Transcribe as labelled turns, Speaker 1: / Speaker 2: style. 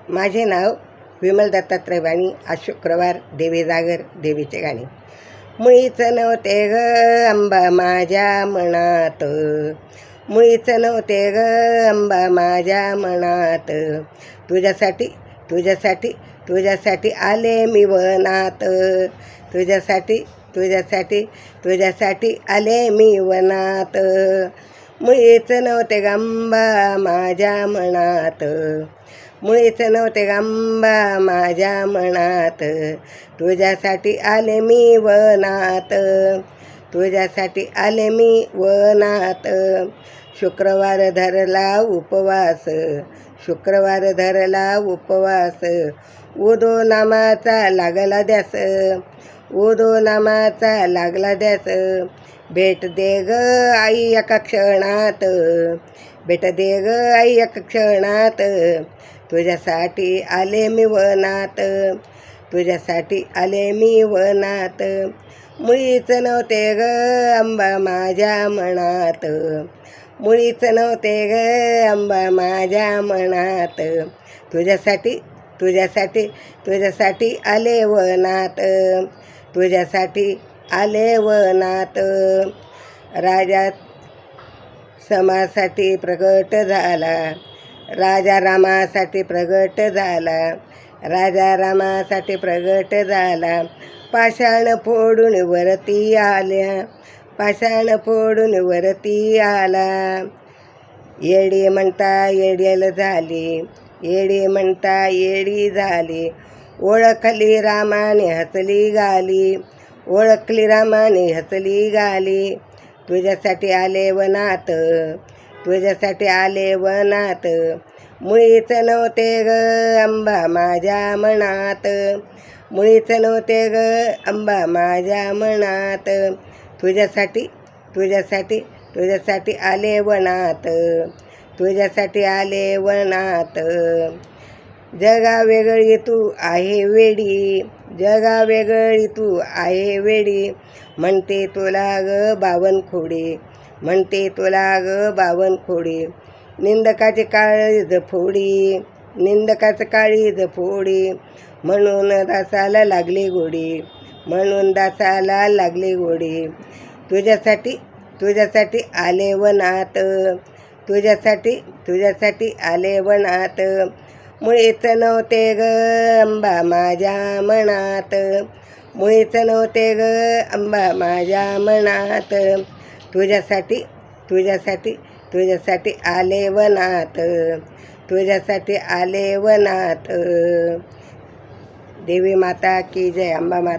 Speaker 1: माझे नाव विमल दत्तात्रय वाणी. आज शुक्रवार, देवी जागर, देवीचे गाणे. मुळीच नव्हते ग अंबा माझ्या मनात, मुळीच नव्हते ग अंबा माझ्या मनात, तुझ्यासाठी तुझ्यासाठी तुझ्यासाठी आले मी वनात, तुझ्यासाठी तुझ्यासाठी तुझ्यासाठी आले मी वनात. मुळीच नव्हते ग अंबा माझ्या मनात, मुळीच नव्हते ग अंबा माझ्या मनात, तुझ्यासाठी आले मी वनात, तुझ्यासाठी आले मी वनात. शुक्रवार धरला उपवास, शुक्रवार धरला उपवास, उदो नामाचा लागला द्यास, उदो नामाचा लागला द्यास. भेट दे ग आई एका क्षणात, भेट दे ग आई एका क्षणात, तुझ्यासाठी आले मी वनात, तुझ्यासाठी आले मी वनात. मुळीच नव्हते ग अंबा माझ्या मनात, मुळीच नव्हते ग अंबा माझ्या मनात, तुझ्यासाठी तुझ्यासाठी तुझ्यासाठी आले वनात, तुझ्यासाठी आले वनात. राजा समासाठी प्रगट झाला, राजा रामासाठी प्रगट झाला, राजा रामासाठी प्रगट झाला. पाषाण फोडून वरती आल्या, पाषाण फोडून वरती आला. येडी म्हणता येडेल झाली, येडी म्हणता येडी झाली, ओळखली रामाने हसली गाली, ओळखली रामाने हसली गाली. तुझ्यासाठी आले वनात, तुझ्यासाठी आले वनात, मुळीच नव्हते ग अंबा माझ्या मनात, मुळीच नव्हते ग अंबा माझ्या मनात, तुझ्यासाठी तुझ्यासाठी तुझ्यासाठी आले वनात, तुझ्यासाठी आले वनात. जगा वेगळी तू आहे वेडी, जगा वेगळी तू आहे वेडी, म्हणते तुला ग बावनखोडी, म्हणते तुला ग बावनखोडी. निंदकाची काळीज फोडी, निंदकाचं काळीज फोडी, म्हणून दासाला लागली गोडी, म्हणून दासाला लागली गोडी. तुझ्यासाठी तुझ्यासाठी आले वनात, तुझ्यासाठी तुझ्यासाठी आले वनात, मुळीच नव्हते ग अंबा माझ्या मनात, मुळीच नव्हते ग अंबा माझ्या मनात, तुझ्यासाठी तुझ्यासाठी तुझ्यासाठी आले वनात, तुझ्यासाठी आले वनात. देवी माता की जय, अंबा माता.